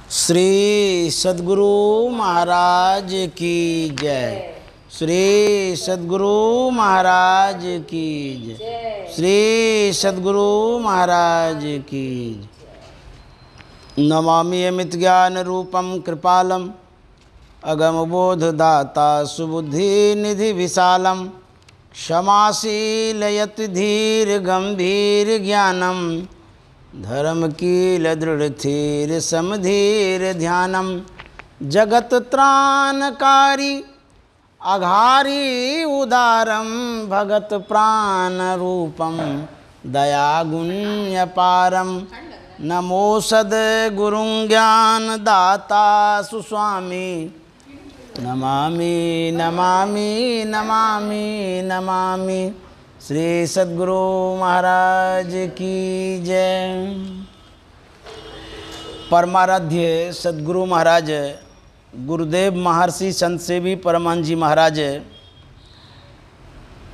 श्री सद्गुरु महाराज की जय। श्री सद्गुरु महाराज की जय। श्री सद्गुरु महाराज की जय। नमामि अमित ज्ञान रूपम कृपालम अगम बोध दाता सुबुद्धि निधि विशालम क्षमाशील यति धीर गंभीर ज्ञानम धर्म कील दृढ़ थीर समधीर ध्यानम जगत त्राणकारी अघारी उदारम भगत प्राण रूपम दया गुण्य पारम नमो सद गुरुं ज्ञान दाता सुस्वामी नमामि नमामि नमामि नमामि। श्री सद्गुरु महाराज की जय। परमाराध्य सद्गुरु महाराज गुरुदेव महर्षि संत सेवी परमहंस जी महाराज,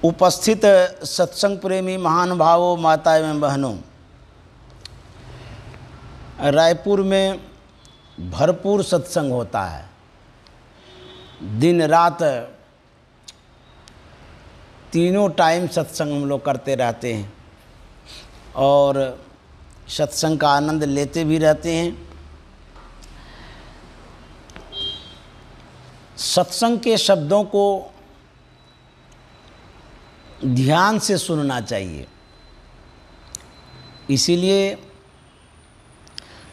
उपस्थित सत्संग प्रेमी महानुभावों, माता एवं बहनों, रायपुर में भरपूर सत्संग होता है। दिन रात तीनों टाइम सत्संग हम लोग करते रहते हैं और सत्संग का आनंद लेते भी रहते हैं। सत्संग के शब्दों को ध्यान से सुनना चाहिए, इसीलिए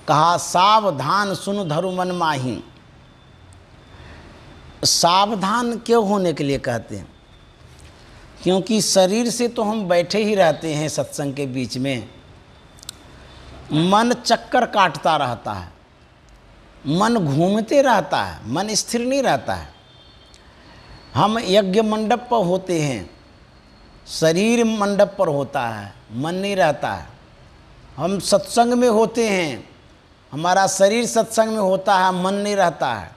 कहा सावधान सुन धरु मन माही। सावधान क्यों होने के लिए कहते हैं? क्योंकि शरीर से तो हम बैठे ही रहते हैं सत्संग के बीच में, मन चक्कर काटता रहता है, मन घूमते रहता है, मन स्थिर नहीं रहता है। हम यज्ञ मंडप पर होते हैं, शरीर मंडप पर होता है, मन नहीं रहता है। हम सत्संग में होते हैं, हमारा शरीर सत्संग में होता है, मन नहीं रहता है।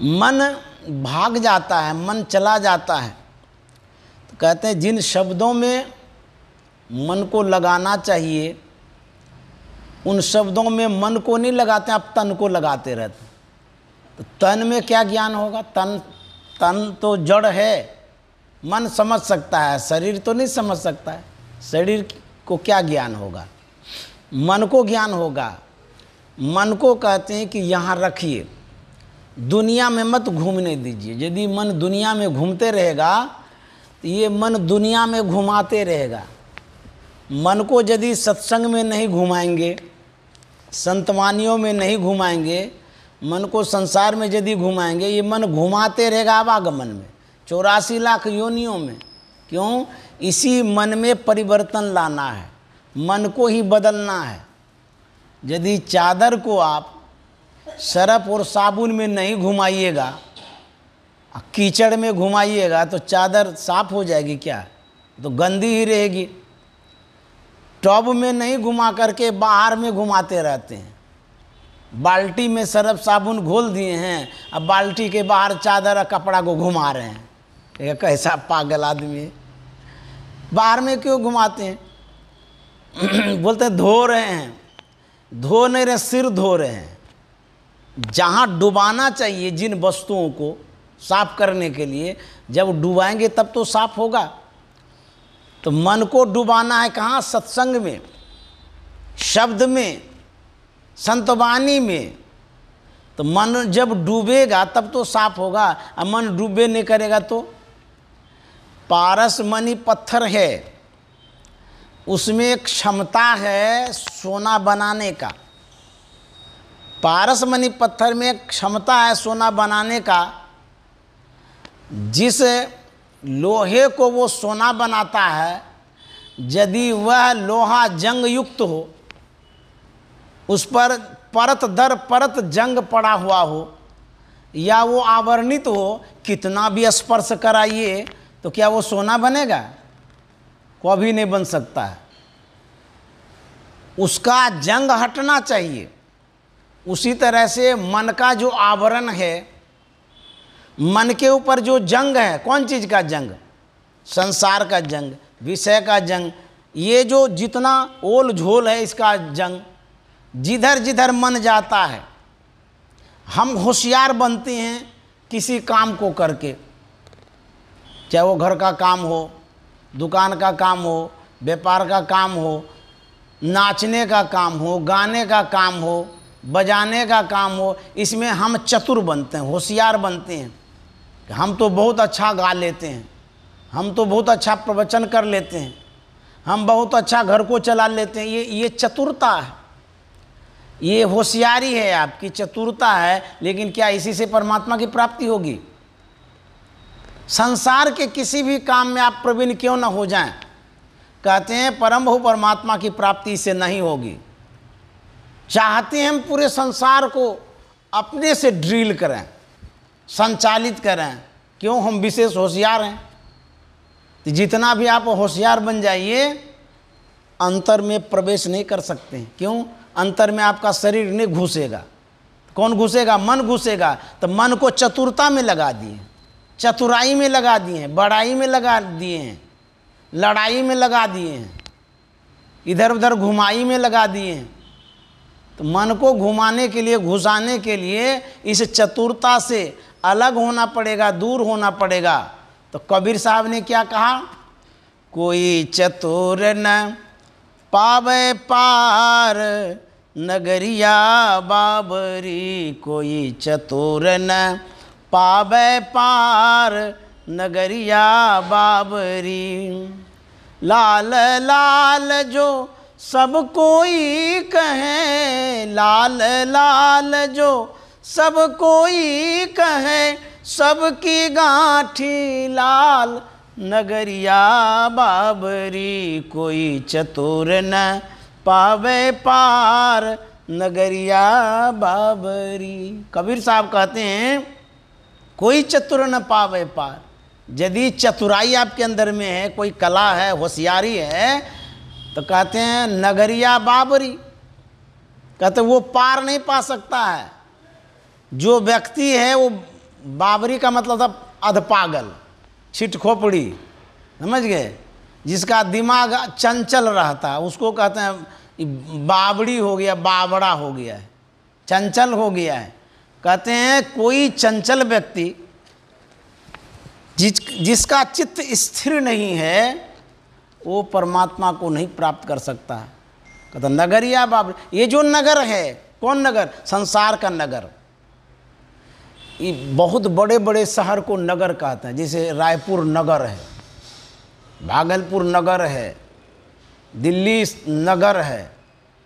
मन भाग जाता है, मन चला जाता है। तो कहते हैं जिन शब्दों में मन को लगाना चाहिए उन शब्दों में मन को नहीं लगाते, आप तन को लगाते रहते। तो तन में क्या ज्ञान होगा? तन तो जड़ है, मन समझ सकता है, शरीर तो नहीं समझ सकता है। शरीर को क्या ज्ञान होगा? मन को ज्ञान होगा। मन को कहते हैं कि यहाँ रखिए, दुनिया में मत घूमने दीजिए। यदि मन दुनिया में घूमते रहेगा तो ये मन दुनिया में घुमाते रहेगा। मन को यदि सत्संग में नहीं घुमाएंगे, संतवानियों में नहीं घुमाएंगे, मन को संसार में यदि घुमाएंगे, ये मन घुमाते रहेगा आवागमन में, 84 लाख योनियों में। क्यों? इसी मन में परिवर्तन लाना है, मन को ही बदलना है। यदि चादर को आप सरफ और साबुन में नहीं घुमाइएगा, कीचड़ में घुमाइएगा तो चादर साफ हो जाएगी क्या? तो गंदी ही रहेगी। टब में नहीं घुमा करके बाहर में घुमाते रहते हैं। बाल्टी में सरफ साबुन घोल दिए हैं, अब बाल्टी के बाहर चादर और कपड़ा को घुमा रहे हैं। ये कैसा पागल आदमी है। बाहर में क्यों घुमाते हैं? बोलते हैं धो रहे हैं, धो नहीं रहे, सिर धो रहे हैं। जहाँ डुबाना चाहिए जिन वस्तुओं को साफ करने के लिए, जब डुबाएंगे तब तो साफ होगा। तो मन को डुबाना है कहाँ? सत्संग में, शब्द में, संतवाणी में। तो मन जब डूबेगा तब तो साफ होगा, और मन डूबे नहीं करेगा तो। पारस मणि पत्थर है, उसमें क्षमता है सोना बनाने का। पारस मणि पत्थर में क्षमता है सोना बनाने का। जिस लोहे को वो सोना बनाता है, यदि वह लोहा जंग युक्त हो, उस पर परत दर परत जंग पड़ा हुआ हो, या वो आवरणित हो, कितना भी स्पर्श कराइए तो क्या वो सोना बनेगा? कभी नहीं बन सकता है। उसका जंग हटना चाहिए। उसी तरह से मन का जो आवरण है, मन के ऊपर जो जंग है, कौन चीज़ का जंग? संसार का जंग, विषय का जंग, ये जो जितना ओल झोल है इसका जंग, जिधर जिधर मन जाता है हम होशियार बनते हैं किसी काम को करके, चाहे वो घर का काम हो, दुकान का काम हो, व्यापार का काम हो, नाचने का काम हो, गाने का काम हो, बजाने का काम हो, इसमें हम चतुर बनते हैं, होशियार बनते हैं। हम तो बहुत अच्छा गा लेते हैं, हम तो बहुत अच्छा प्रवचन कर लेते हैं, हम बहुत अच्छा घर को चला लेते हैं। ये चतुरता है, ये होशियारी है, आपकी चतुरता है। लेकिन क्या इसी से परमात्मा की प्राप्ति होगी? संसार के किसी भी काम में आप प्रवीण क्यों ना हो जाएं, कहते हैं परम बहु परमात्मा की प्राप्ति इससे नहीं होगी। चाहते हैं हम पूरे संसार को अपने से ड्रिल करें, संचालित करें, क्यों? हम विशेष होशियार हैं। तो जितना भी आप होशियार बन जाइए, अंतर में प्रवेश नहीं कर सकते हैं। क्यों? अंतर में आपका शरीर नहीं घुसेगा। कौन घुसेगा? मन घुसेगा। तो मन को चतुरता में लगा दिए, चतुराई में लगा दिए हैं, बड़ाई में लगा दिए हैं, लड़ाई में लगा दिए हैं, इधर उधर घुमाई में लगा दिए हैं। तो मन को घुमाने के लिए, घुसाने के लिए इस चतुरता से अलग होना पड़ेगा, दूर होना पड़ेगा। तो कबीर साहब ने क्या कहा? कोई चतुर न पावे पार नगरिया बाबरी, कोई चतुर न पावे पार नगरिया बाबरी। लाल लाल जो सब कोई कहे, लाल लाल जो सब कोई कहे, सबकी गांठी लाल नगरिया बाबरी, कोई चतुर न पावे पार नगरिया बाबरी। कबीर साहब कहते हैं कोई चतुर न पावे पार। यदि चतुराई आपके अंदर में है, कोई कला है, होशियारी है, तो कहते हैं नगरिया बाबरी, कहते वो पार नहीं पा सकता है। जो व्यक्ति है वो बाबरी का मतलब था अधपागल, छिट खोपड़ी, समझ गए? जिसका दिमाग चंचल रहता है उसको कहते हैं बाबड़ी हो गया, बाबड़ा हो गया है, चंचल हो गया है। कहते हैं कोई चंचल व्यक्ति जिसका चित्त स्थिर नहीं है वो परमात्मा को नहीं प्राप्त कर सकता है। कहता नगरिया बाबरी। ये जो नगर है, कौन नगर? संसार का नगर। ये बहुत बड़े बड़े शहर को नगर कहते हैं। जैसे रायपुर नगर है, भागलपुर नगर है, दिल्ली नगर है,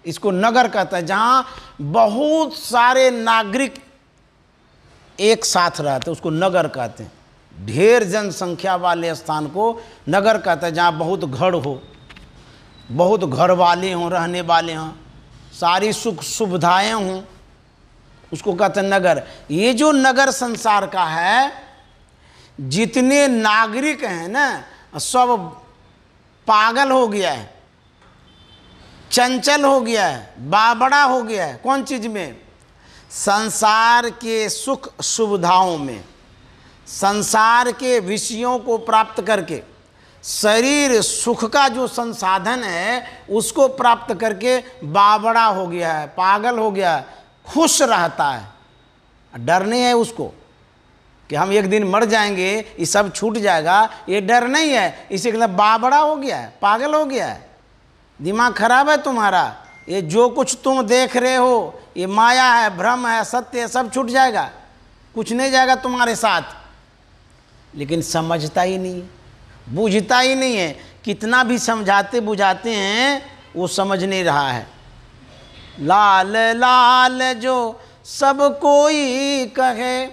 इसको नगर कहता है। जहाँ बहुत सारे नागरिक एक साथ रहते हैं उसको नगर कहते हैं। ढेर जनसंख्या वाले स्थान को नगर कहते हैं। जहाँ बहुत घर हो, बहुत घर वाले हों, रहने वाले हों, सारी सुख सुविधाएं हों, उसको कहते हैं नगर। ये जो नगर संसार का है, जितने नागरिक हैं ना, सब पागल हो गया है, चंचल हो गया है, बाबड़ा हो गया है। कौन चीज़ में? संसार के सुख सुविधाओं में, संसार के विषयों को प्राप्त करके, शरीर सुख का जो संसाधन है उसको प्राप्त करके बाबड़ा हो गया है, पागल हो गया है, खुश रहता है। डर नहीं है उसको कि हम एक दिन मर जाएंगे, ये सब छूट जाएगा, ये डर नहीं है। इसी के लिए बाबड़ा हो गया है, पागल हो गया है, दिमाग खराब है तुम्हारा। ये जो कुछ तुम देख रहे हो ये माया है, भ्रम है, सत्य है, सब छूट जाएगा, कुछ नहीं जाएगा तुम्हारे साथ। लेकिन समझता ही नहीं, बूझता ही नहीं है। कितना भी समझाते बुझाते हैं वो समझ नहीं रहा है। लाल लाल जो सब कोई कहे।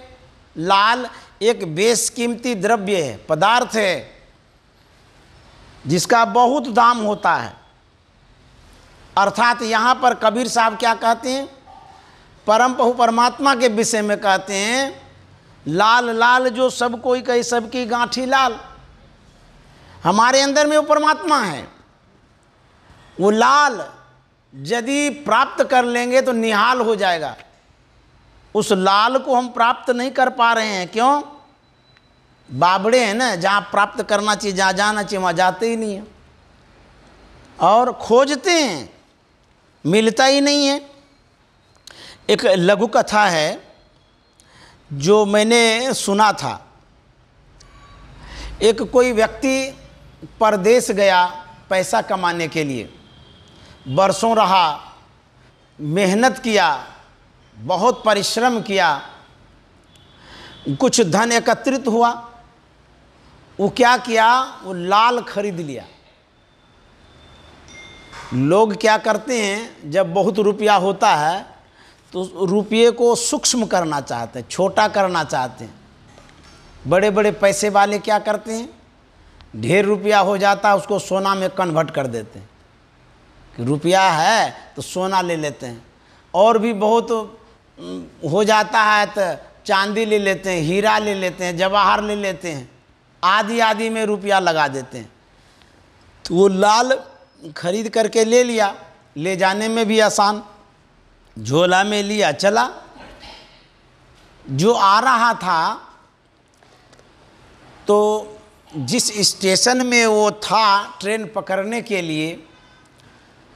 लाल एक बेशकीमती द्रव्य है, पदार्थ है, जिसका बहुत दाम होता है। अर्थात यहाँ पर कबीर साहब क्या कहते हैं? परम बहु परमात्मा के विषय में कहते हैं लाल लाल जो सब कोई कहे, सबकी गांठी लाल। हमारे अंदर में वो परमात्मा है, वो लाल यदि प्राप्त कर लेंगे तो निहाल हो जाएगा। उस लाल को हम प्राप्त नहीं कर पा रहे हैं। क्यों? बाबड़े हैं ना, जहाँ प्राप्त करना चाहिए, जहाँ जाना चाहिए वहाँ जाते ही नहीं हैं, और खोजते हैं, मिलता ही नहीं है। एक लघु कथा है जो मैंने सुना था। एक कोई व्यक्ति परदेश गया पैसा कमाने के लिए, बरसों रहा, मेहनत किया, बहुत परिश्रम किया, कुछ धन एकत्रित हुआ। वो क्या किया, वो लाल खरीद लिया। लोग क्या करते हैं, जब बहुत रुपया होता है तो रुपये को सूक्ष्म करना चाहते हैं, छोटा करना चाहते हैं। बड़े बड़े पैसे वाले क्या करते हैं, ढेर रुपया हो जाता है उसको सोना में कन्वर्ट कर देते हैं कि रुपया है तो सोना ले लेते हैं। और भी बहुत हो जाता है तो चांदी ले लेते हैं, हीरा ले लेते हैं, जवाहर ले लेते हैं, आदि आदि में रुपया लगा देते हैं। तो वो लाल खरीद करके ले लिया, ले जाने में भी आसान, झोला में लिया चला। जो आ रहा था तो जिस स्टेशन में वो था ट्रेन पकड़ने के लिए,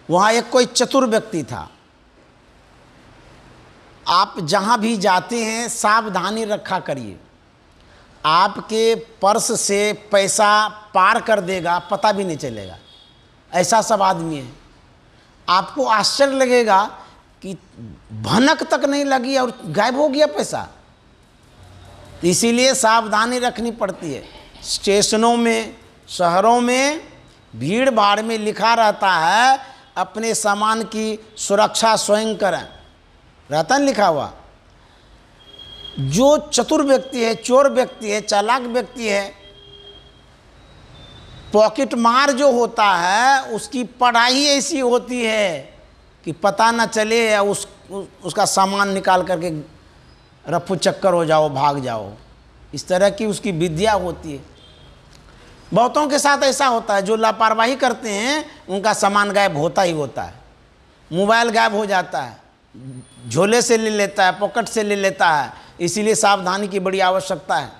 वहाँ एक कोई चतुर व्यक्ति था। आप जहाँ भी जाते हैं सावधानी रखा करिए, आपके पर्स से पैसा पार कर देगा, पता भी नहीं चलेगा। ऐसा सब आदमी है। आपको आश्चर्य लगेगा कि भनक तक नहीं लगी और गायब हो गया पैसा। इसीलिए सावधानी रखनी पड़ती है। स्टेशनों में, शहरों में, भीड़ भाड़ में लिखा रहता है अपने सामान की सुरक्षा स्वयं करें, रहता है लिखा हुआ। जो चतुर व्यक्ति है, चोर व्यक्ति है, चालाक व्यक्ति है, पॉकेट मार जो होता है उसकी पढ़ाई ऐसी होती है कि पता न चले या उसका सामान निकाल करके रफू चक्कर हो जाओ, भाग जाओ। इस तरह की उसकी विद्या होती है। बहुतों के साथ ऐसा होता है, जो लापरवाही करते हैं उनका सामान गायब होता ही होता है। मोबाइल गायब हो जाता है, झोले से ले लेता है, पॉकेट से ले लेता है। इसीलिए सावधानी की बड़ी आवश्यकता है।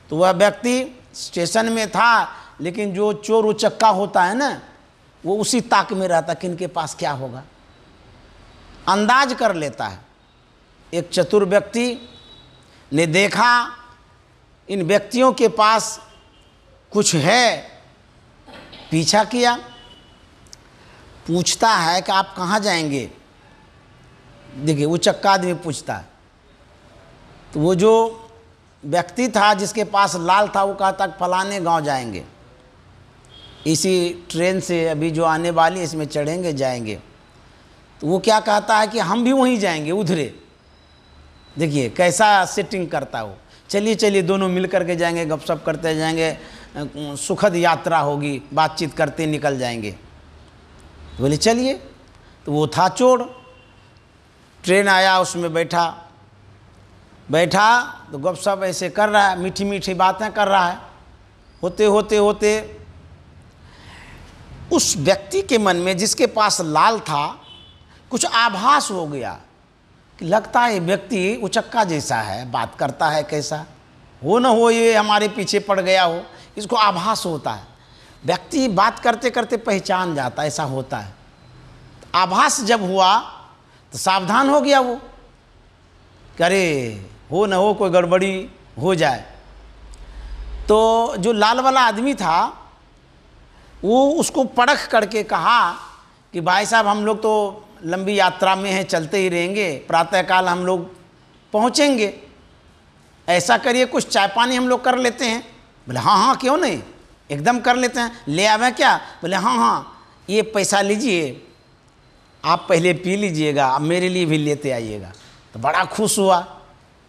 तो वह व्यक्ति स्टेशन में था, लेकिन जो चोर उचक्का होता है ना, वो उसी ताक में रहता कि इनके पास क्या होगा, अंदाज कर लेता है। एक चतुर व्यक्ति ने देखा इन व्यक्तियों के पास कुछ है, पीछा किया, पूछता है कि आप कहाँ जाएंगे। देखिए उचक्का आदमी पूछता है। तो वो जो व्यक्ति था जिसके पास लाल था, वो कहता फलाने गांव जाएंगे, इसी ट्रेन से अभी जो आने वाली इसमें चढ़ेंगे जाएंगे। तो वो क्या कहता है कि हम भी वहीं जाएंगे, उधरे। देखिए कैसा सेटिंग करता हो। चलिए चलिए दोनों मिल करके जाएंगे, गपशप करते जाएंगे, सुखद यात्रा होगी, बातचीत करते निकल जाएंगे। तो बोले चलिए। तो वो था चोर, ट्रेन आया, उसमें बैठा तो गपशप ऐसे कर रहा है, मीठी मीठी बातें कर रहा है। होते होते होते उस व्यक्ति के मन में, जिसके पास लाल था, कुछ आभास हो गया कि लगता है ये व्यक्ति उचक्का जैसा है, बात करता है कैसा, हो न हो ये हमारे पीछे पड़ गया हो। इसको आभास होता है। व्यक्ति बात करते करते पहचान जाता है, ऐसा होता है। आभास जब हुआ तो सावधान हो गया वो, करे हो न हो कोई गड़बड़ी हो जाए। तो जो लाल वाला आदमी था वो उसको परख करके कहा कि भाई साहब हम लोग तो लंबी यात्रा में हैं, चलते ही रहेंगे, प्रातःकाल हम लोग पहुँचेंगे, ऐसा करिए कुछ चाय पानी हम लोग कर लेते हैं। बोले हाँ हाँ क्यों नहीं, एकदम कर लेते हैं। ले आवे क्या? बोले हाँ हाँ ये पैसा लीजिए, आप पहले पी लीजिएगा, अब मेरे लिए भी लेते आइएगा। तो बड़ा खुश हुआ,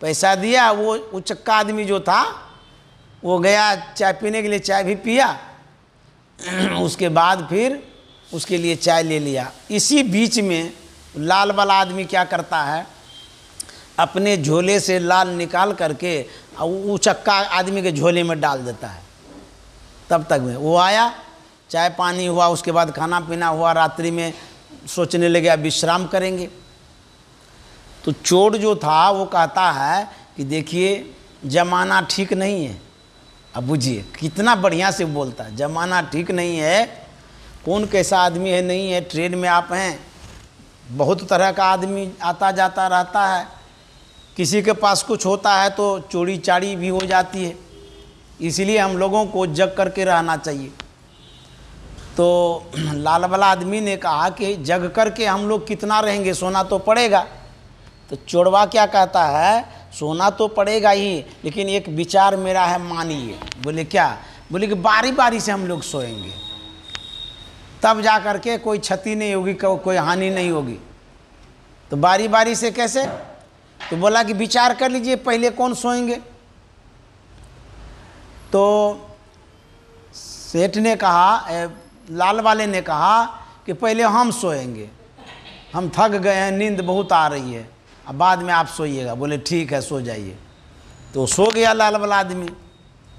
पैसा दिया। वो उचक्का आदमी जो था वो गया चाय पीने के लिए, चाय भी पिया। उसके बाद फिर उसके लिए चाय ले लिया। इसी बीच में लाल वाला आदमी क्या करता है, अपने झोले से लाल निकाल करके उचक्का आदमी के झोले में डाल देता है। तब तक में वो आया, चाय पानी हुआ, उसके बाद खाना पीना हुआ। रात्रि में सोचने लगे अब विश्राम करेंगे। तो चोर जो था वो कहता है कि देखिए ज़माना ठीक नहीं है। अब बुझिए कितना बढ़िया से बोलता है, ज़माना ठीक नहीं है, कौन कैसा आदमी है नहीं है, ट्रेन में आप हैं, बहुत तरह का आदमी आता जाता रहता है, किसी के पास कुछ होता है तो चोरी चारी भी हो जाती है, इसलिए हम लोगों को जग करके रहना चाहिए। तो लाल वाला आदमी ने कहा कि जग करके हम लोग कितना रहेंगे, सोना तो पड़ेगा। तो चोरवा क्या कहता है, सोना तो पड़ेगा ही, लेकिन एक विचार मेरा है, मानिए। बोले क्या? बोले कि बारी बारी से हम लोग सोएंगे, तब जा कर के कोई क्षति नहीं होगी, कोई हानि नहीं होगी। तो बारी बारी से कैसे? तो बोला कि विचार कर लीजिए पहले कौन सोएंगे। तो सेठ ने कहा, लाल वाले ने कहा कि पहले हम सोएंगे, हम थक गए हैं, नींद बहुत आ रही है, अब बाद में आप सोइएगा। बोले ठीक है, सो जाइए। तो सो गया लाल वाला आदमी।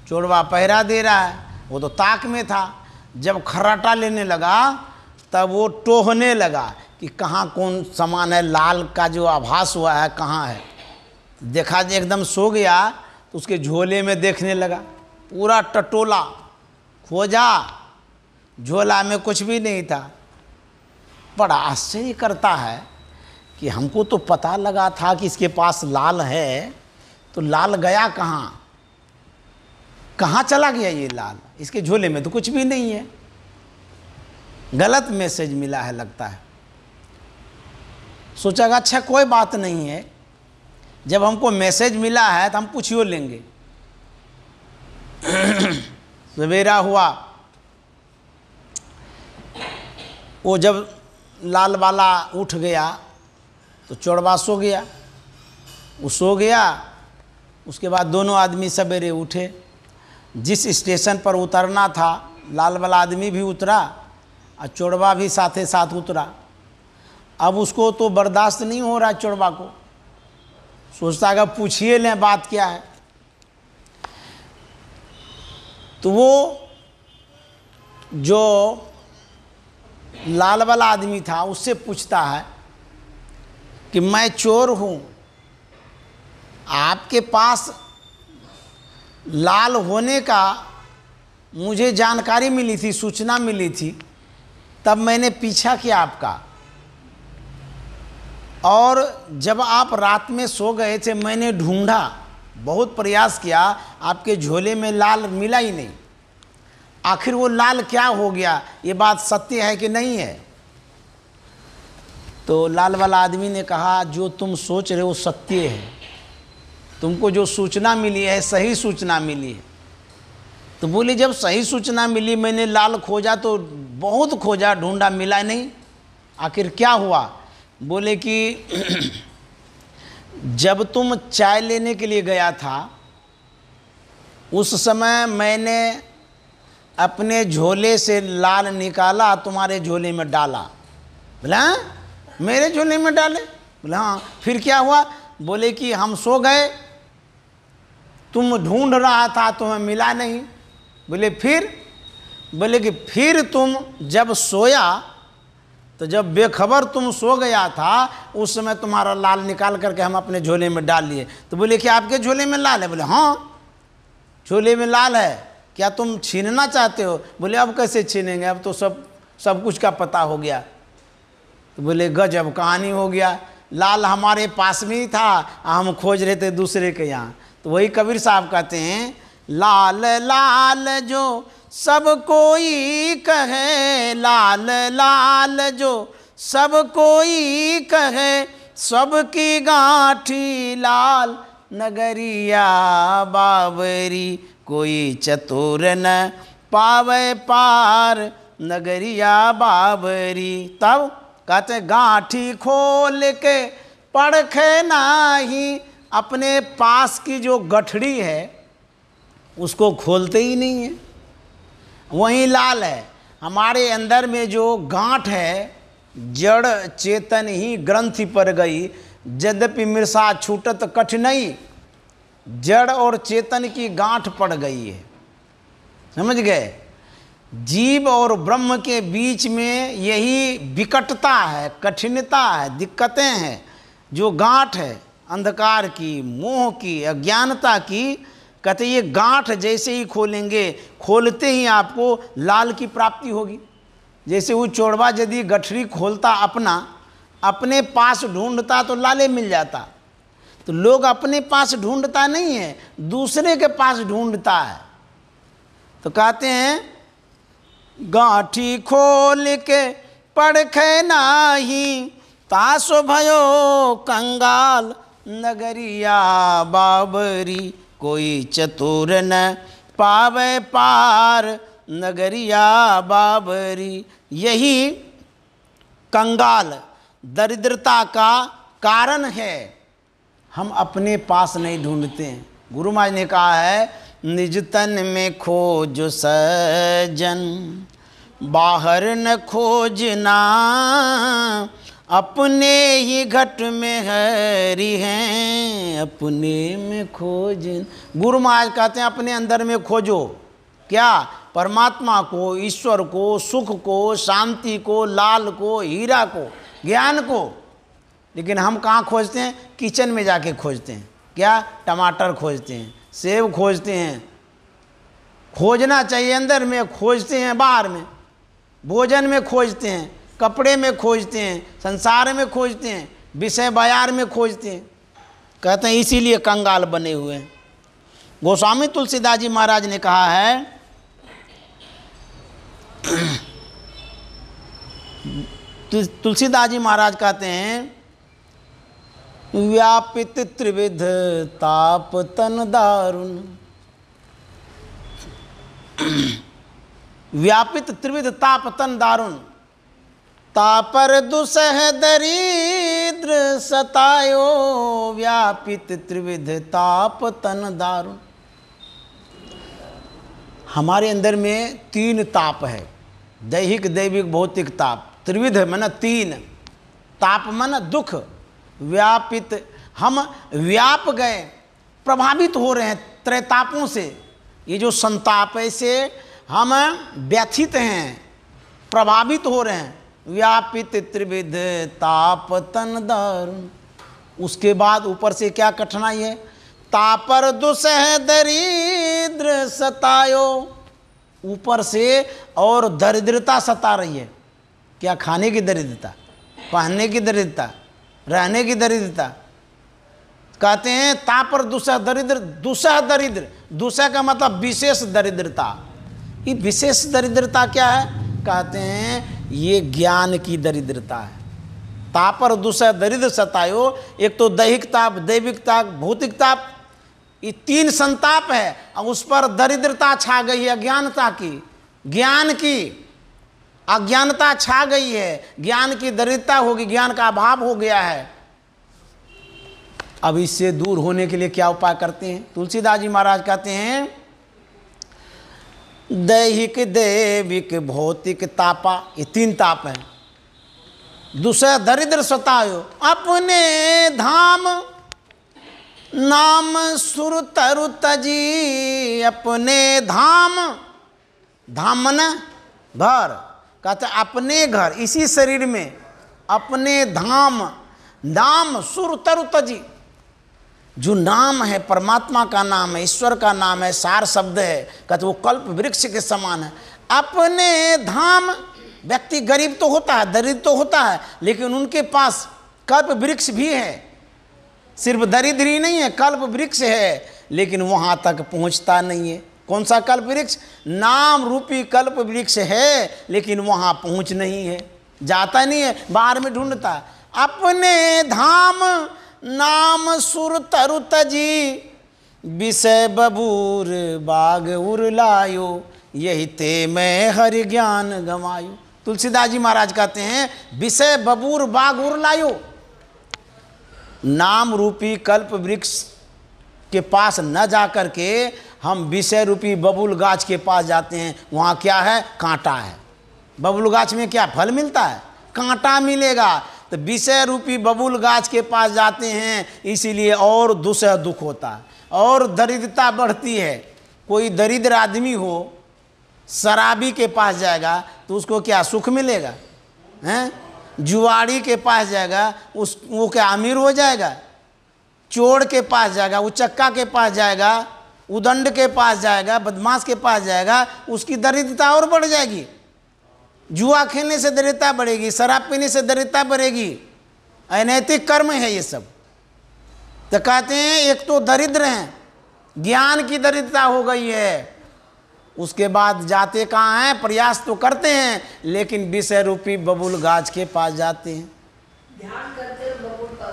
चोरवा पहरा दे रहा है, वो तो ताक में था। जब खर्राटा लेने लगा तब वो टोहने लगा कि कहाँ कौन सामान है, लाल का जो आभास हुआ है कहाँ है। देखा एकदम सो गया तो उसके झोले में देखने लगा, पूरा टटोला खोजा, झोला में कुछ भी नहीं था। बड़ा आश्चर्य करता है कि हमको तो पता लगा था कि इसके पास लाल है, तो लाल गया कहाँ, कहाँ चला गया ये लाल? इसके झोले में तो कुछ भी नहीं है। गलत मैसेज मिला है लगता है। सोचेगा अच्छा कोई बात नहीं है, जब हमको मैसेज मिला है तो हम पूछियो लेंगे। सवेरा हुआ, वो जब लाल वाला उठ गया तो चोरवा सो गया। वो सो गया, उसके बाद दोनों आदमी सवेरे उठे। जिस स्टेशन पर उतरना था लाल वाला आदमी भी उतरा और चोरवा भी साथे साथ उतरा। अब उसको तो बर्दाश्त नहीं हो रहा चोरवा को, सोचता है पूछिए लें बात क्या है। तो वो जो लाल वाला आदमी था उससे पूछता है कि मैं चोर हूँ, आपके पास लाल होने का मुझे जानकारी मिली थी, सूचना मिली थी, तब मैंने पीछा किया आपका, और जब आप रात में सो गए थे मैंने ढूंढा, बहुत प्रयास किया, आपके झोले में लाल मिला ही नहीं। आखिर वो लाल क्या हो गया, ये बात सत्य है कि नहीं है? तो लाल वाला आदमी ने कहा जो तुम सोच रहे हो सत्य है, तुमको जो सूचना मिली है सही सूचना मिली है। तो बोले जब सही सूचना मिली, मैंने लाल खोजा तो बहुत खोजा, ढूंढा, मिला नहीं, आखिर क्या हुआ? बोले कि जब तुम चाय लेने के लिए गया था उस समय मैंने अपने झोले से लाल निकाला, तुम्हारे झोले में डाला। बोला हाँ? मेरे झोले में डाले? बोला हाँ। फिर क्या हुआ? बोले कि हम सो गए, तुम ढूंढ रहा था, तुम्हें मिला नहीं। बोले फिर? बोले कि फिर तुम जब सोया तो जब बेखबर तुम सो गया था उस समय तुम्हारा लाल निकाल करके हम अपने झोले में डाल लिए। तो बोले कि आपके झोले में लाल है? बोले हाँ झोले में लाल है, क्या तुम छीनना चाहते हो? बोले अब कैसे छीनेंगे, अब तो सब कुछ का पता हो गया। तो बोले गजब कहानी हो गया, लाल हमारे पास में ही था, हम खोज रहे थे दूसरे के यहाँ। तो वही कबीर साहब कहते हैं, लाल लाल जो सब कोई कहे, लाल लाल जो सब कोई कहे, सबकी गांठी लाल, नगरिया बाबरी कोई चतुर न पावे पार, नगरिया बाबरी। तब कहते गांठी खोल के पढ़खे नाही, अपने पास की जो गठड़ी है उसको खोलते ही नहीं है, वहीं लाल है। हमारे अंदर में जो गांठ है, जड़ चेतन ही ग्रंथि पर गई, यद्यपि मृषा छूटत कठिनाई, जड़ और चेतन की गांठ पड़ गई है। समझ गए? जीव और ब्रह्म के बीच में यही विकटता है, कठिनता है, दिक्कतें हैं। जो गांठ है अंधकार की, मोह की, अज्ञानता की, कहते ये गांठ जैसे ही खोलेंगे, खोलते ही आपको लाल की प्राप्ति होगी। जैसे वो चोरवा यदि गठरी खोलता अपना अपने पास ढूंढता तो लाले मिल जाता। तो लोग अपने पास ढूंढता नहीं है, दूसरे के पास ढूंढता है। तो कहते हैं गांठी खोल के पड़खे नाही, तासो भयो कंगाल नगरिया बाबरी, कोई चतुर न पावे पार नगरिया बाबरी। यही कंगाल दरिद्रता का कारण है, हम अपने पास नहीं ढूंढते हैं। गुरु महाराज ने कहा है निज तन में खोज सज्जन, बाहर न खोजना, अपने ही घट में हरि हैं, अपने में खोज। गुरु महाराज कहते हैं अपने अंदर में खोजो, क्या? परमात्मा को, ईश्वर को, सुख को, शांति को, लाल को, हीरा को, ज्ञान को। लेकिन हम कहाँ खोजते हैं? किचन में जाके खोजते हैं। क्या? टमाटर खोजते हैं, सेब खोजते हैं। खोजना चाहिए अंदर में, खोजते हैं बाहर में। भोजन में खोजते हैं, कपड़े में खोजते हैं, संसार में खोजते हैं, विषय बाजार में खोजते हैं। कहते हैं इसीलिए कंगाल बने हुए हैं। गोस्वामी तुलसीदास जी महाराज ने कहा है तुलसीदास जी महाराज कहते हैं व्यापित त्रिविध ताप तन दारुण, व्यापित त्रिविध ताप तन दारुण, तापर दुसह दरिद्र सतायो, व्यापित त्रिविध ताप तन दारुण। हमारे अंदर में 3 ताप है, दैहिक, दैविक, भौतिक ताप। त्रिविध मन 3, ताप मन दुख, व्यापित। हम व्याप गए, प्रभावित हो रहे हैं त्रैतापों से। ये जो संताप है से हम व्यथित हैं, प्रभावित हो रहे हैं। व्यापित त्रिविध ताप तन दारुण। उसके बाद ऊपर से क्या कठिनाई है? तापर दुसह दरिद्र सतायो, ऊपर से और दरिद्रता सता रही है। क्या? खाने की दरिद्रता, पहनने की दरिद्रता, रहने की दरिद्रता। कहते हैं तापर दुसह दरिद्र, दुसह दरिद्र, दुसह का मतलब विशेष दरिद्रता। ये विशेष दरिद्रता क्या है? कहते हैं ये ज्ञान की दरिद्रता है। तापर दुसह दरिद्र सतायो, एक तो दैहिक ताप, दैविक ताप, भौतिक ताप, ये 3 संताप है। और उस पर दरिद्रता छा गई है, अज्ञानता की, ज्ञान की अज्ञानता छा गई है, ज्ञान की दरिद्रता होगी, ज्ञान का अभाव हो गया है। अब इससे दूर होने के लिए क्या उपाय करते हैं? तुलसीदास जी महाराज कहते हैं दैहिक, दैविक, भौतिक तापा, ये 3 ताप हैं। दूसरा दरिद्र सतायो, अपने धाम नाम सुर तरु तजी, अपने धाम, धाम मन घर। कहते अपने घर, इसी शरीर में अपने धाम, नाम सुर तरु तजी, जो नाम है परमात्मा का नाम है, ईश्वर का नाम है, सार शब्द है। कहते वो कल्प वृक्ष के समान है। अपने धाम, व्यक्ति गरीब तो होता है, दरिद्र तो होता है, लेकिन उनके पास कल्प वृक्ष भी है। सिर्फ दरिद्र ही नहीं है, कल्प वृक्ष है, लेकिन वहाँ तक पहुँचता नहीं है। कौन सा कल्प वृक्ष? नाम रूपी कल्प वृक्ष है, लेकिन वहाँ पहुँच नहीं है, जाता नहीं है, बाहर में ढूंढता है। अपने धाम नाम सुर तरु तजी, विषय बबूर बाग उर लायो, यही ते मैं हरि ज्ञान गमायो। तुलसीदास जी महाराज कहते हैं विषय बबूर बाग उर लायो। नाम रूपी कल्प वृक्ष के पास न जा कर के हम विषय रूपी बबूल गाछ के पास जाते हैं। वहाँ क्या है? कांटा है। बबूल गाछ में क्या फल मिलता है? कांटा मिलेगा। तो विषय रूपी बबूल गाछ के पास जाते हैं, इसीलिए और दूसरा दुख होता है और दरिद्रता बढ़ती है। कोई दरिद्र आदमी हो, शराबी के पास जाएगा तो उसको क्या सुख मिलेगा? हैं? जुआड़ी के पास जाएगा वो क्या अमीर हो जाएगा? चोर के पास जाएगा, उचक्का के पास जाएगा, उदंड के पास जाएगा, बदमाश के पास जाएगा, उसकी दरिद्रता और बढ़ जाएगी। जुआ खेलने से दरिद्रता बढ़ेगी, शराब पीने से दरिद्रता बढ़ेगी, अनैतिक कर्म है ये सब। तो कहते हैं एक तो दरिद्र हैं, ज्ञान की दरिद्रता हो गई है, उसके बाद जाते कहाँ हैं, प्रयास तो करते हैं लेकिन विषय रूपी बबूल गाछ के पास जाते हैं। ध्यान करते हैं बबूल का,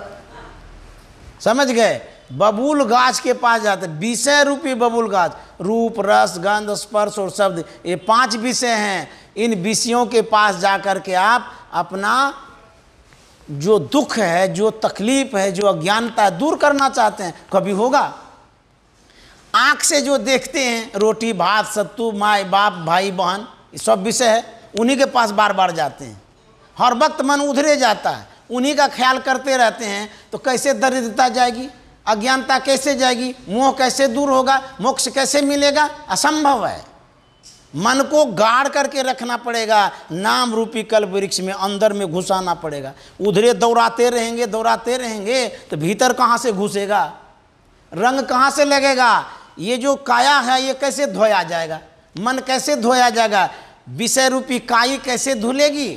समझ गए, बबूल गाछ के पास जाते, विषय रूपी बबूल गाछ, रूप रस गंध स्पर्श और शब्द, ये 5 विषय हैं। इन विषयों के पास जाकर के आप अपना जो दुख है, जो तकलीफ है, जो अज्ञानता है, दूर करना चाहते हैं। कभी होगा? आँख से जो देखते हैं, रोटी भात सत्तू माँ बाप भाई बहन, ये सब विषय है, उन्हीं के पास बार बार जाते हैं। हर वक्त मन उधरे जाता है, उन्हीं का ख्याल करते रहते हैं। तो कैसे दरिद्रता जाएगी, अज्ञानता कैसे जाएगी, मोह कैसे दूर होगा, मोक्ष कैसे मिलेगा? असंभव है। मन को गाड़ करके रखना पड़ेगा, नाम रूपी कल्प वृक्ष में अंदर में घुसाना पड़ेगा। उधरे दौड़ाते रहेंगे तो भीतर कहाँ से घुसेगा, रंग कहाँ से लगेगा? ये जो काया है ये कैसे धोया जाएगा, मन कैसे धोया जाएगा, विषय रूपी काई कैसे धुलेगी?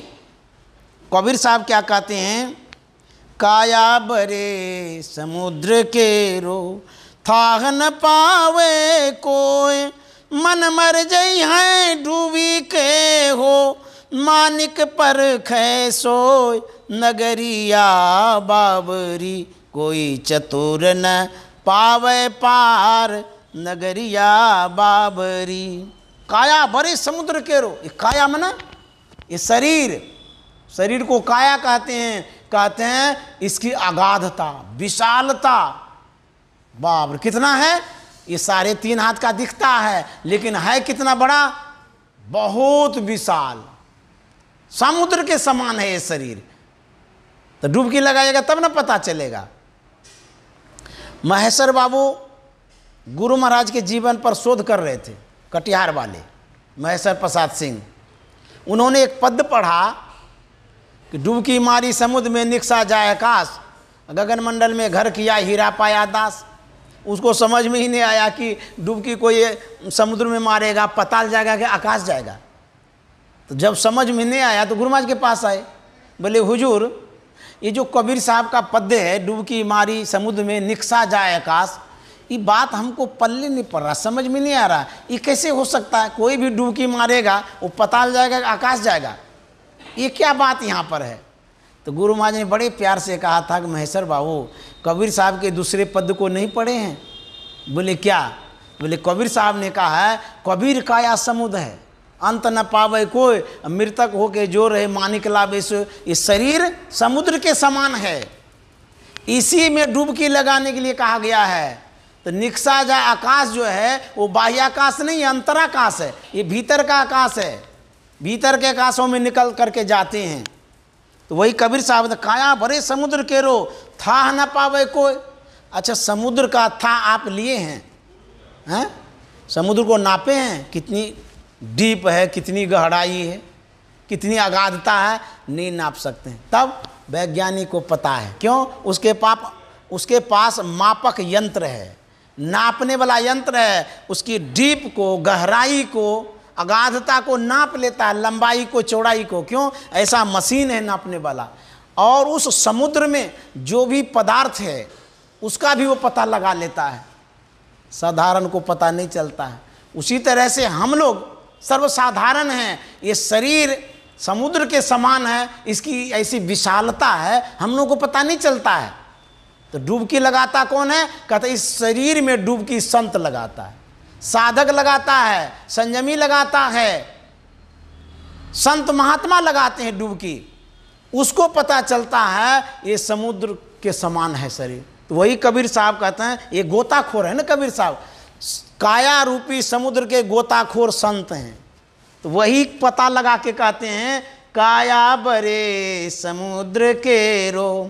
कबीर साहब क्या कहते हैं, काया बरे समुद्र के रो थाह न पावे कोई, मन मर जई है डूबी के हो, मानिक पर खे सोय, नगरिया बाबरी कोई चतुर न पावे पार, नगरिया बाबरी। काया बरे समुद्र के रो, ये काया मना ये शरीर को काया कहते हैं इसकी अगाधता, विशालता। बाप रे कितना है, ये 3.5 हाथ का दिखता है लेकिन है कितना बड़ा, बहुत विशाल, समुद्र के समान है ये शरीर। तो डुबकी लगाएगा तब ना पता चलेगा। महेश्वर बाबू गुरु महाराज के जीवन पर शोध कर रहे थे, कटिहार वाले महेश्वर प्रसाद सिंह। उन्होंने एक पद पढ़ा कि डुबकी मारी समुद्र में निकसा जाए आकाश, गगन मंडल में घर किया हीरा पाया दास। उसको समझ में ही नहीं आया कि डुबकी को ये समुद्र में मारेगा, पताल जाएगा कि आकाश जाएगा। तो जब समझ में नहीं आया तो गुरु महाराज के पास आए, बोले हुजूर ये जो कबीर साहब का पद्य है, डुबकी मारी समुद्र में निकसा जाए आकाश, ये बात हमको पल्ले नहीं पड़ रहा, समझ में नहीं आ रहा, ये कैसे हो सकता है? कोई भी डुबकी मारेगा वो पताल जाएगा, आकाश जाएगा, ये क्या बात यहाँ पर है? तो गुरु महाराज ने बड़े प्यार से कहा था कि महेश्वर बाबू कबीर साहब के दूसरे पद को नहीं पढ़े हैं? बोले क्या? बोले कबीर साहब ने कहा है कबीर काया समुद्र है, अंत न पावे कोई, मृतक होके जो रहे मानिक लावे सो। ये शरीर समुद्र के समान है, इसी में डुबकी लगाने के लिए कहा गया है। तो निकसा जा आकाश जो है वो बाह्य आकाश नहीं है, अंतराकाश है, ये भीतर का आकाश है, भीतर के आकाशों में निकल करके जाते हैं। तो वही कबीर साहब ने काया भरे समुद्र के रो था न पावे कोई। अच्छा समुद्र का था आप लिए हैं, समुद्र को नापे हैं, कितनी डीप है, कितनी गहराई है, कितनी अगाधता है, नहीं नाप सकते हैं। तब वैज्ञानिक को पता है, क्यों? उसके पास मापक यंत्र है, नापने वाला यंत्र है, उसकी डीप को, गहराई को, अगाधता को नाप लेता है, लंबाई को, चौड़ाई को। क्यों? ऐसा मशीन है नापने वाला। और उस समुद्र में जो भी पदार्थ है उसका भी वो पता लगा लेता है, साधारण को पता नहीं चलता है। उसी तरह से हम लोग सर्वसाधारण हैं, ये शरीर समुद्र के समान है, इसकी ऐसी विशालता है, हम लोग को पता नहीं चलता है। तो डुबकी लगाता कौन है? कहते इस शरीर में डुबकी संत लगाता है, साधक लगाता है, संयमी लगाता है, संत महात्मा लगाते हैं डुबकी, उसको पता चलता है ये समुद्र के समान है शरीर। तो वही कबीर साहब कहते हैं, ये गोताखोर है ना कबीर साहब, काया रूपी समुद्र के गोताखोर संत हैं। तो वही पता लगा के कहते हैं काया बरे समुद्र के रो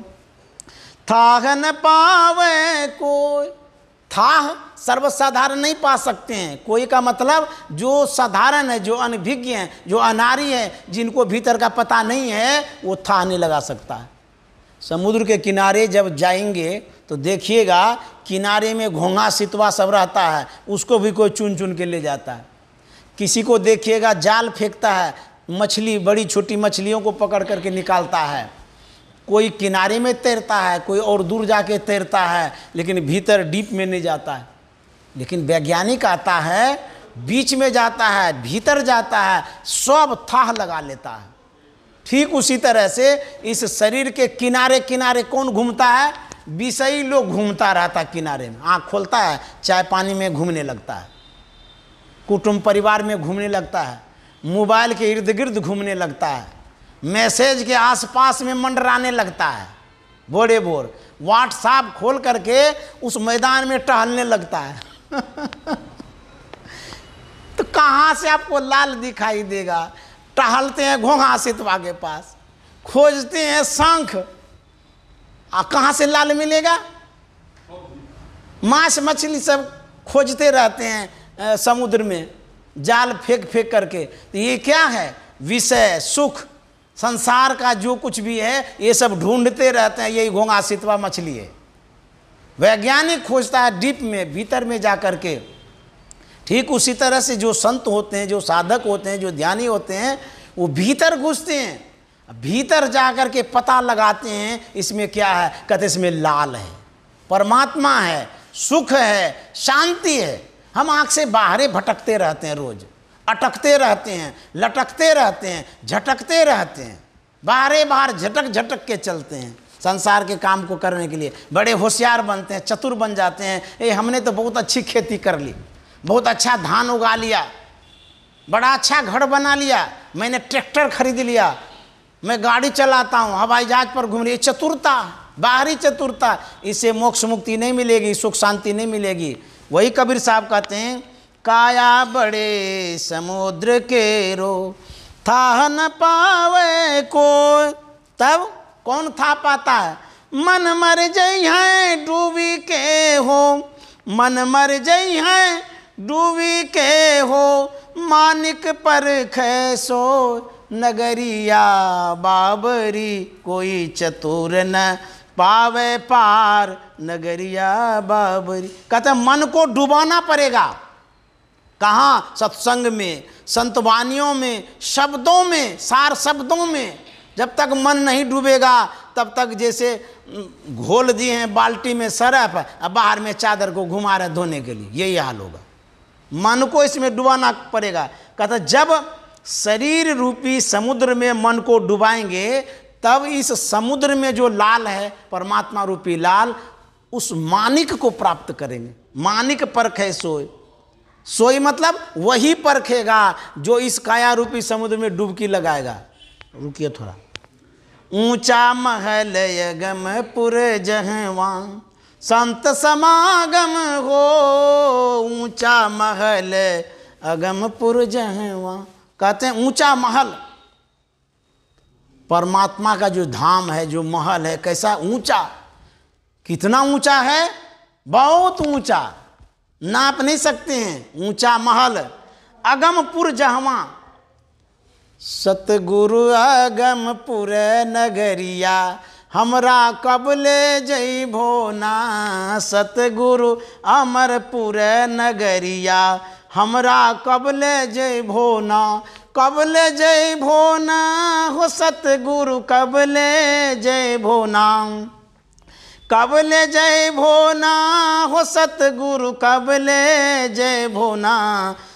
थाह न पावे कोई। थाह सर्वसाधारण नहीं पा सकते हैं, कोई का मतलब जो साधारण है, जो अनभिज्ञ हैं, जो अनारी है, जिनको भीतर का पता नहीं है, वो थाह नहीं लगा सकता है। समुद्र के किनारे जब जाएंगे तो देखिएगा किनारे में घोंघा सितवा सब रहता है, उसको भी कोई चुन चुन के ले जाता है। किसी को देखिएगा जाल फेंकता है, मछली, बड़ी छोटी मछलियों को पकड़ करके निकालता है। कोई किनारे में तैरता है, कोई और दूर जाके तैरता है, लेकिन भीतर डीप में नहीं जाता है। लेकिन वैज्ञानिक आता है, बीच में जाता है, भीतर जाता है, सब थाह लगा लेता है। ठीक उसी तरह से इस शरीर के किनारे किनारे कौन घूमता है? विषयी लोग घूमता रहता है किनारे में। आँख खोलता है, चाय पानी में घूमने लगता है, कुटुंब परिवार में घूमने लगता है, मोबाइल के इर्द गिर्द घूमने लगता है, मैसेज के आसपास में मंडराने लगता है, बोरे बोर व्हाट्सएप खोल करके उस मैदान में टहलने लगता है। तो कहाँ से आपको लाल दिखाई देगा? टहलते हैं घोंघा सितवा के पास, खोजते हैं शंख, कहाँ से लाल मिलेगा? मांस मछली सब खोजते रहते हैं समुद्र में, जाल फेंक फेंक करके। तो ये क्या है? विषय, सुख, संसार का जो कुछ भी है ये सब ढूंढते रहते हैं। यही घोंघा सितवा मछली है। वैज्ञानिक खोजता है डीप में, भीतर में जा कर के। ठीक उसी तरह से जो संत होते हैं, जो साधक होते हैं, जो ध्यानी होते हैं, वो भीतर घुसते हैं, भीतर जा कर के पता लगाते हैं इसमें क्या है। कहते इसमें लाल है, परमात्मा है, सुख है, शांति है। हम आँख से बाहरे भटकते रहते हैं, रोज अटकते रहते हैं, लटकते रहते हैं, झटकते रहते हैं, बाहरे बाहर झटक झटक के चलते हैं संसार के काम को करने के लिए। बड़े होशियार बनते हैं, चतुर बन जाते हैं। ये हमने तो बहुत अच्छी खेती कर ली, बहुत अच्छा धान उगा लिया, बड़ा अच्छा घर बना लिया, मैंने ट्रैक्टर खरीद लिया, मैं गाड़ी चलाता हूँ, हवाई जहाज पर घूम रही। ये चतुरता, बाहरी चतुरता। इससे मोक्ष मुक्ति नहीं मिलेगी, सुख शांति नहीं मिलेगी। वही कबीर साहब कहते हैं, काया बड़े समुद्र के रो, था न पावे कोई। तब कौन था पाता है? मन मर जई है डूबी के हो, मन मर जई है डूबी के हो, मानिक पर खैसो नगरिया बाबरी, कोई चतुर न पावे पार नगरिया बाबरी। कहते मन को डुबाना पड़ेगा। कहाँ? सत्संग में, संतवानियों में, शब्दों में, सार शब्दों में। जब तक मन नहीं डूबेगा तब तक जैसे घोल दिए हैं बाल्टी में सरफ, अब बाहर में चादर को घुमा रहे धोने के लिए, यही हाल होगा। मन को इसमें डुबाना पड़ेगा। कहता जब शरीर रूपी समुद्र में मन को डुबाएंगे तब इस समुद्र में जो लाल है, परमात्मा रूपी लाल, उस मानिक को प्राप्त करेंगे। मानिक परखे सोई, सोई मतलब वही परखेगा जो इस काया रूपी समुद्र में डुबकी लगाएगा। रुकिए थोड़ा। ऊंचा महल अगमपुर जहवां, संत समागम हो, ऊंचा महल अगमपुर जहवां। कहते हैं ऊंचा महल, परमात्मा का जो धाम है, जो महल है, कैसा ऊंचा, कितना ऊंचा है? बहुत ऊंचा, नाप नहीं सकते हैं। ऊंचा महल, अगमपुर जहवां, सतगुरु अगमपुर नगरिया, हमरा कब ले जई भोना, सतगुरु अमरपुर नगरिया, हमरा कब ले जई भोना, कब ले जय भोना हो सतगुरु, कब ले जय भोना, कब ले जय भोना हो सतगुरु, कब ले जय भोना,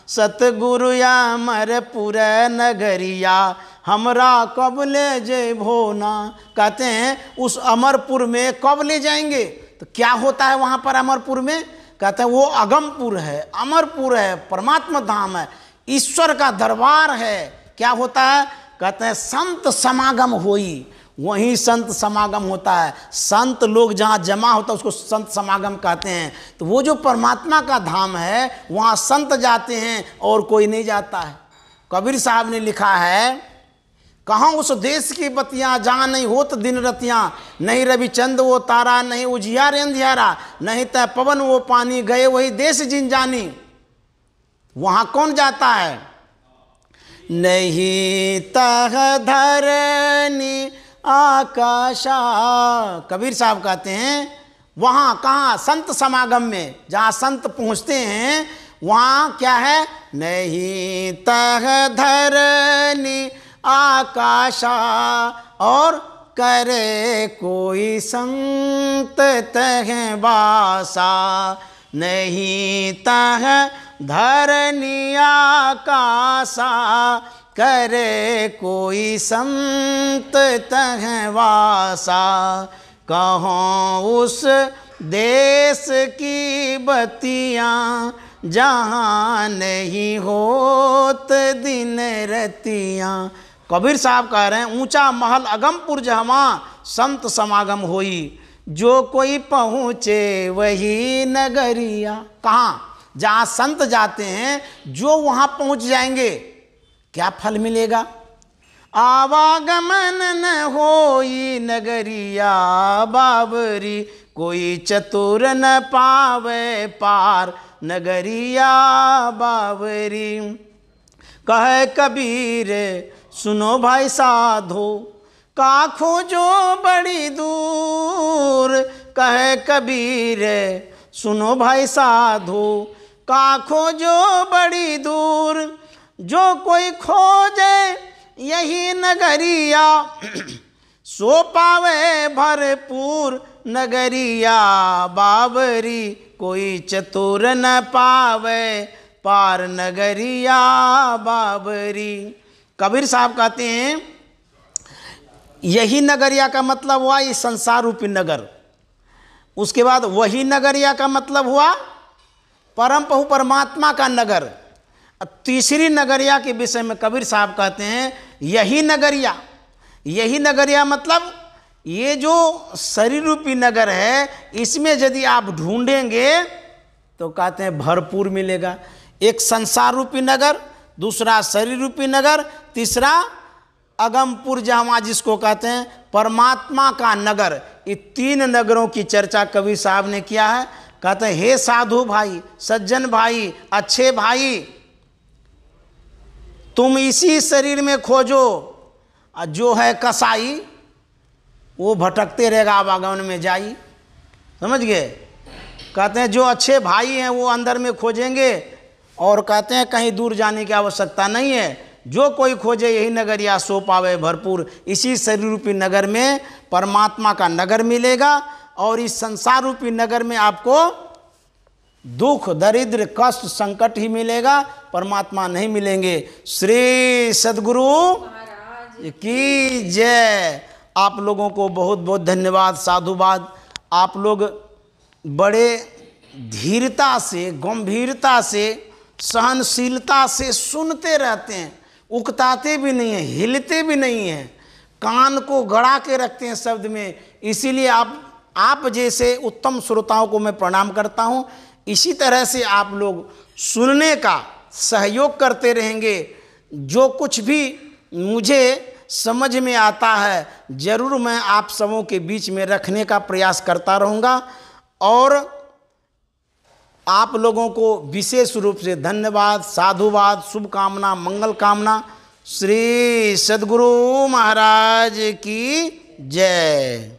सतगुरु अमरपुर नगरिया, हमरा कब ले जय भोना। कहते हैं उस अमरपुर में कब ले जाएंगे? तो क्या होता है वहाँ पर अमरपुर में? कहते हैं वो अगमपुर है, अमरपुर है, परमात्मा धाम है, ईश्वर का दरबार है। क्या होता है? कहते हैं संत समागम होई, वहीं संत समागम होता है। संत लोग जहाँ जमा होता है उसको संत समागम कहते हैं। तो वो जो परमात्मा का धाम है वहाँ संत जाते हैं और कोई नहीं जाता है। कबीर साहब ने लिखा है, कहाँ उस देश की बतियाँ जहाँ नहीं होत दिन रतियाँ, नहीं रवि चंद वो तारा, नहीं उजियार अंधियारा, नहीं तय पवन वो पानी, गए वही देश जिन जानी। वहाँ कौन जाता है? नहीं तह धरनी आकाशा। कबीर साहब कहते हैं वहाँ कहाँ? संत समागम में, जहाँ संत पहुँचते हैं वहाँ क्या है? नहीं तह धरनी आकाशा। और करे कोई संत तह बासा, नहीं तह धरनी आकाशा, करे कोई संत तह वासा, कहों उस देश की बत्तियाँ जहाँ नहीं होत दिन रतियाँ। कबीर साहब कह रहे हैं ऊंचा महल अगमपुर जहमा संत समागम होई, जो कोई पहुँचे वही नगरिया। कहाँ? जहाँ संत जाते हैं, जो वहाँ पहुँच जाएंगे क्या फल मिलेगा? आवागमन न होई नगरिया बाबरी, कोई चतुर न पावे पार नगरिया बाबरी। कहे कबीर सुनो भाई साधो, का खोजो बड़ी दूर। कहे कबीर सुनो भाई साधो, का खोजो बड़ी दूर। जो कोई खोजे यही नगरिया, सो पावे भरपूर नगरिया बाबरी, कोई चतुर न पावे पार नगरिया बाबरी। कबीर साहब कहते हैं यही नगरिया का मतलब हुआ ये संसार रूपी नगर। उसके बाद वही नगरिया का मतलब हुआ परम प्रभु परमात्मा का नगर। तीसरी नगरिया के विषय में कबीर साहब कहते हैं यही नगरिया। यही नगरिया मतलब ये जो शरीर रूपी नगर है, इसमें यदि आप ढूंढेंगे तो कहते हैं भरपूर मिलेगा। एक संसार रूपी नगर, दूसरा शरीर रूपी नगर, तीसरा अगमपुर जहमा जिसको कहते हैं परमात्मा का नगर। ये तीन नगरों की चर्चा कबीर साहब ने किया है। कहते हैं हे साधु भाई, सज्जन भाई, अच्छे भाई, तुम इसी शरीर में खोजो, जो है कसाई वो भटकते रहेगा आवागमन में जाई। समझ गए? कहते हैं जो अच्छे भाई हैं वो अंदर में खोजेंगे, और कहते हैं कहीं दूर जाने की आवश्यकता नहीं है। जो कोई खोजे यही नगरिया सो पावे भरपूर। इसी शरीर रूपी नगर में परमात्मा का नगर मिलेगा, और इस संसार रूपी नगर में आपको दुख, दरिद्र, कष्ट, संकट ही मिलेगा, परमात्मा नहीं मिलेंगे। श्री सद्गुरु की जय। आप लोगों को बहुत बहुत धन्यवाद, साधुवाद। आप लोग बड़े धीरता से, गंभीरता से, सहनशीलता से सुनते रहते हैं, उकताते भी नहीं हैं, हिलते भी नहीं हैं, कान को गड़ा के रखते हैं शब्द में। इसीलिए आप जैसे उत्तम श्रोताओं को मैं प्रणाम करता हूँ। इसी तरह से आप लोग सुनने का सहयोग करते रहेंगे। जो कुछ भी मुझे समझ में आता है ज़रूर मैं आप सबों के बीच में रखने का प्रयास करता रहूँगा। और आप लोगों को विशेष रूप से धन्यवाद, साधुवाद, शुभकामना, मंगल कामना। श्री सद्गुरु महाराज की जय।